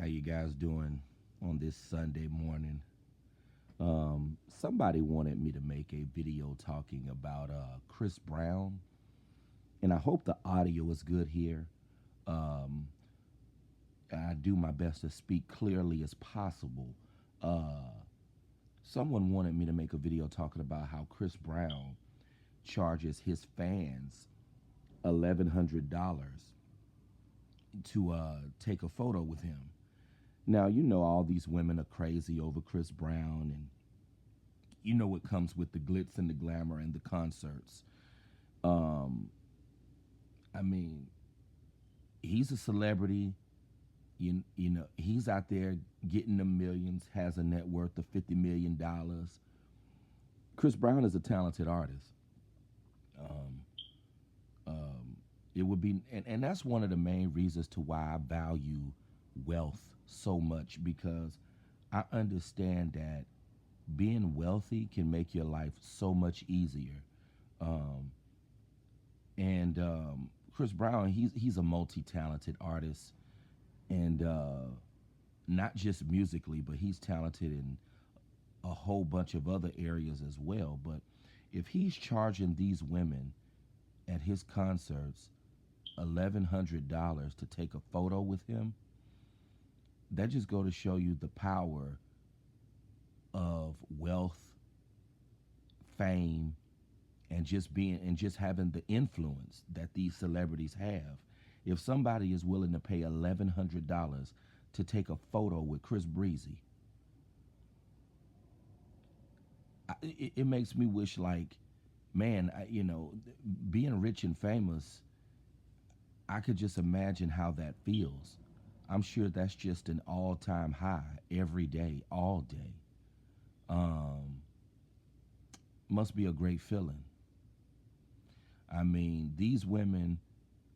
How you guys doing on this Sunday morning? Somebody wanted me to make a video talking about Chris Brown, and I hope the audio is good here. Um, I do my best to speak clearly as possible. Uh, Someone wanted me to make a video talking about how Chris Brown charges his fans $1,100 to take a photo with him. Now, you know, all these women are crazy over Chris Brown, and you know what comes with the glitz and the glamour and the concerts. Um, I mean, he's a celebrity. You know, he's out there getting the millions, has a net worth of $50 million. Chris Brown is a talented artist. Um, um, it would be, and that's one of the main reasons to why I value wealth so much, because I understand that being wealthy can make your life so much easier. Um, and Chris Brown, he's a multi-talented artist, and not just musically, but he's talented in a whole bunch of other areas as well. But if he's charging these women at his concerts $1,100 to take a photo with him, that just go to show you the power of wealth, fame, and just having the influence that these celebrities have. If somebody is willing to pay $1,100 to take a photo with Chris Breezy, it makes me wish, like, man, being rich and famous, I could just imagine how that feels. I'm sure that's just an all-time high every day, all day. Um, must be a great feeling. I mean, these women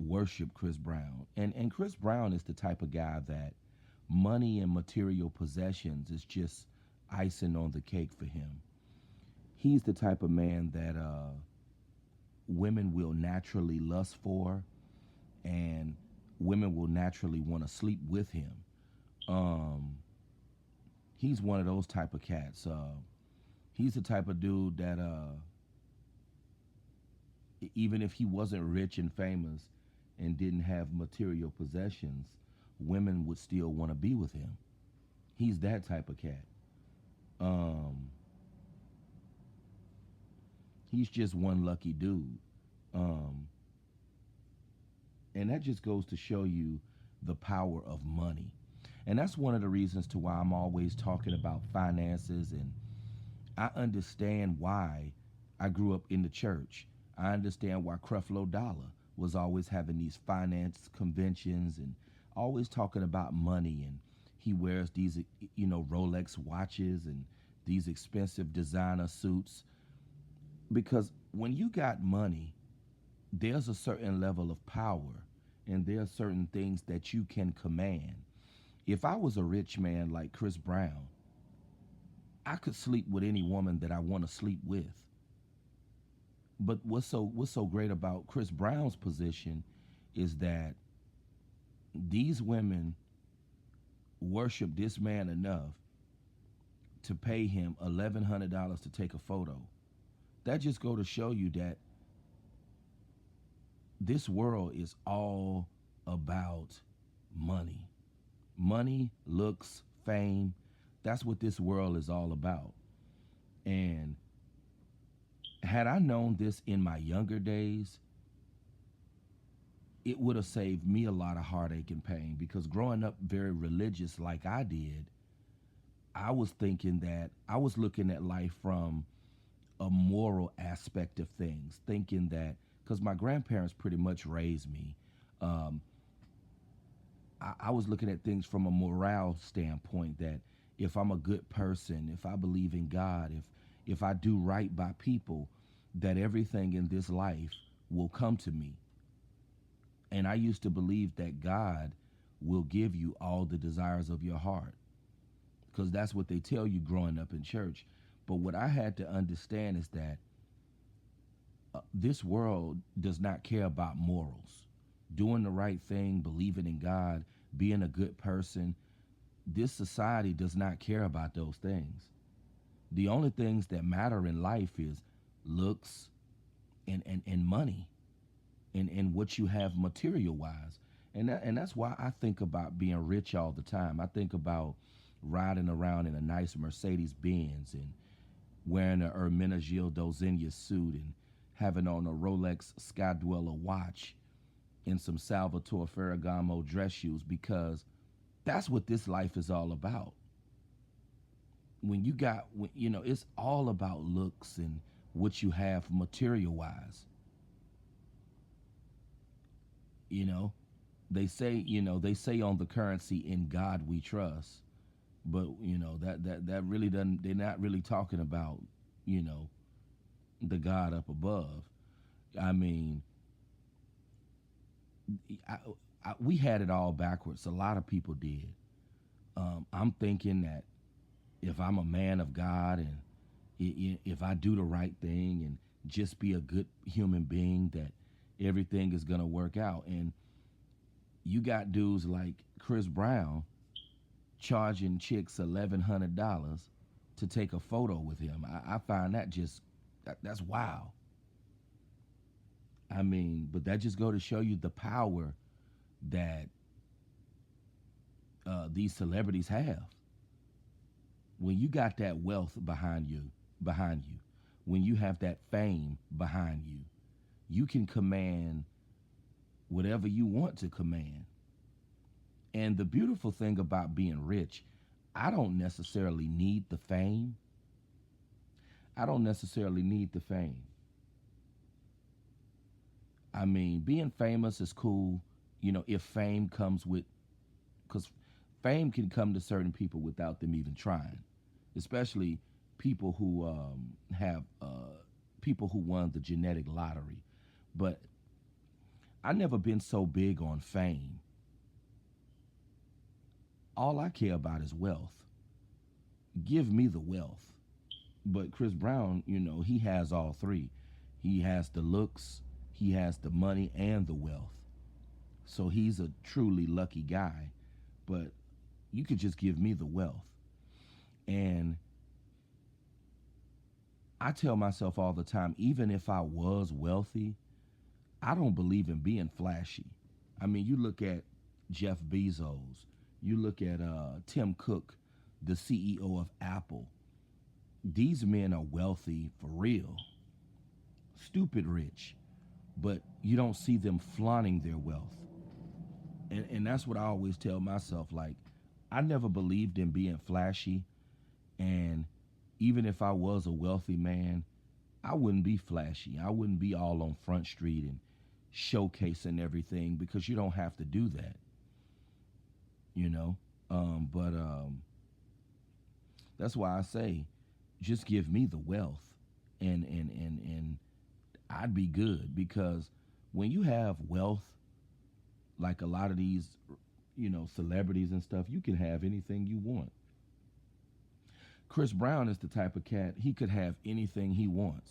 worship Chris Brown. And Chris Brown is the type of guy that money and material possessions is just icing on the cake for him. He's the type of man that women will naturally lust for, and women will naturally want to sleep with him. Um, he's one of those type of cats. He's the type of dude that even if he wasn't rich and famous and didn't have material possessions, women would still want to be with him. He's that type of cat. Um, he's just one lucky dude. Um, and that just goes to show you the power of money. And that's one of the reasons to why I'm always talking about finances, and I understand why I grew up in the church. I understand why Creflo Dollar was always having these finance conventions and always talking about money. And he wears these, Rolex watches and these expensive designer suits. Because when you got money, there's a certain level of power, and there are certain things that you can command. If I was a rich man like Chris Brown, I could sleep with any woman that I want to sleep with. But what's so great about Chris Brown's position is that these women worship this man enough to pay him $1,100 to take a photo. That just go to show you that this world is all about money. Money, looks, fame. That's what this world is all about. And had I known this in my younger days, it would have saved me a lot of heartache and pain, because growing up very religious like I did, I was thinking that I was looking at life from a moral aspect of things, thinking that because my grandparents pretty much raised me, um, I was looking at things from a morale standpoint, that if I'm a good person, if I believe in God, if I do right by people, that everything in this life will come to me. And I used to believe that God will give you all the desires of your heart, because that's what they tell you growing up in church. But what I had to understand is that this world does not care about morals. Doing the right thing, believing in God, being a good person, This society does not care about those things. The only things that matter in life is looks and money and what you have material wise. And that's why I think about being rich all the time. I think about riding around in a nice Mercedes Benz and wearing a Ermenegildo Dozenia suit and having on a Rolex Skydweller watch and some Salvatore Ferragamo dress shoes, because that's what this life is all about. It's all about looks and what you have material wise. You know, they say on the currency, in God we trust, but that really doesn't. They're not really talking about you know the God up above. I mean, I, we had it all backwards. A lot of people did. I'm thinking that if I'm a man of God and if I do the right thing and just be a good human being, that everything is gonna work out. And you got dudes like Chris Brown charging chicks $1,100 to take a photo with him. I find that that's wow. I mean, but that just go to show you the power that these celebrities have. When you got that wealth behind you, when you have that fame behind you, you can command whatever you want to command. And the beautiful thing about being rich, I don't necessarily need the fame. I don't necessarily need the fame. I mean, being famous is cool, if fame comes with, because fame can come to certain people without them even trying, especially people who have people who won the genetic lottery. But I never been so big on fame. All I care about is wealth. Give me the wealth. But Chris Brown, he has all three. He has the looks, he has the money, and the wealth. So he's a truly lucky guy. But you could just give me the wealth. And I tell myself all the time, even if I was wealthy, I don't believe in being flashy. I mean, you look at Jeff Bezos, you look at Tim Cook, the CEO of Apple. These men are wealthy for real, stupid rich, but you don't see them flaunting their wealth. And that's what I always tell myself. Like, I never believed in being flashy. And even if I was a wealthy man, I wouldn't be flashy. I wouldn't be all on Front Street and showcasing everything, because you don't have to do that, you know. But That's why I say, just give me the wealth, and I'd be good. Because when you have wealth, like a lot of these, celebrities and stuff, you can have anything you want. Chris Brown is the type of cat, he could have anything he wants.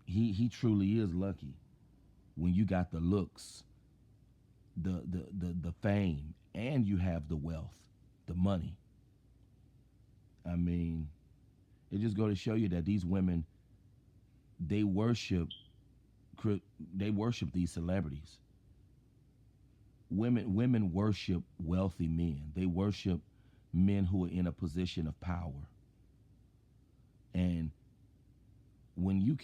He truly is lucky when you got the looks, the fame, and you have the wealth, the money. I mean, it just go to show you that these women, they worship they worship these celebrities. Women worship wealthy men. They worship men who are in a position of power. And when you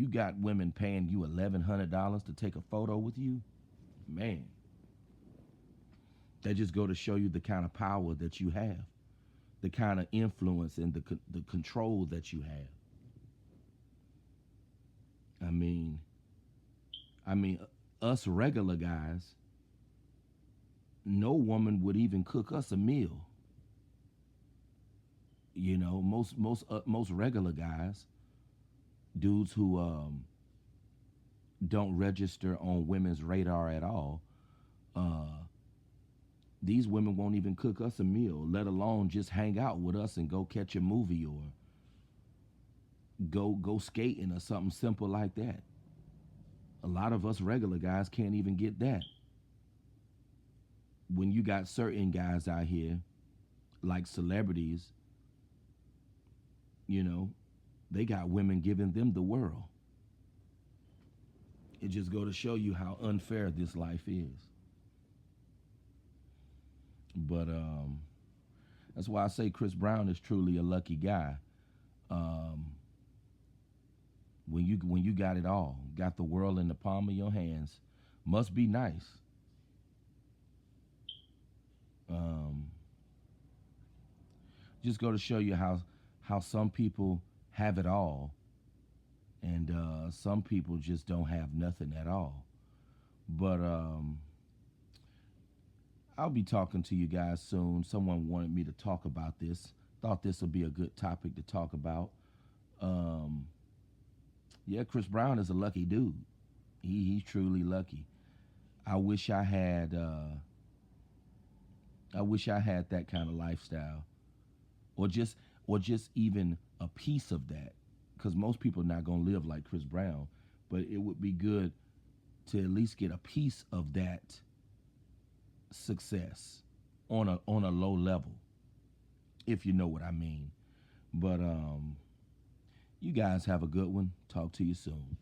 got women paying you $1,100 to take a photo with you, man, that just go to show you the kind of power that you have, the kind of influence and the control that you have. I mean, us regular guys, no woman would even cook us a meal. Most regular guys, dudes who don't register on women's radar at all, uh, these women won't even cook us a meal, let alone just hang out with us and go catch a movie or go skating or something simple like that. A lot of us regular guys can't even get that. when you got certain guys out here like celebrities, you know, they got women giving them the world. It just go to show you how unfair this life is. But that's why I say Chris Brown is truly a lucky guy. Um, when you got it all, got the world in the palm of your hands, must be nice. Um, just go to show you how some people have it all, and some people just don't have nothing at all. But I'll be talking to you guys soon. Someone wanted me to talk about this. Thought this would be a good topic to talk about. Um, yeah, Chris Brown is a lucky dude. He's truly lucky. I wish I had. I wish I had that kind of lifestyle, or just even a piece of that. Because most people are not gonna live like Chris Brown, but it would be good to at least get a piece of that success on a low level, if you know what I mean. But you guys have a good one. Talk to you soon.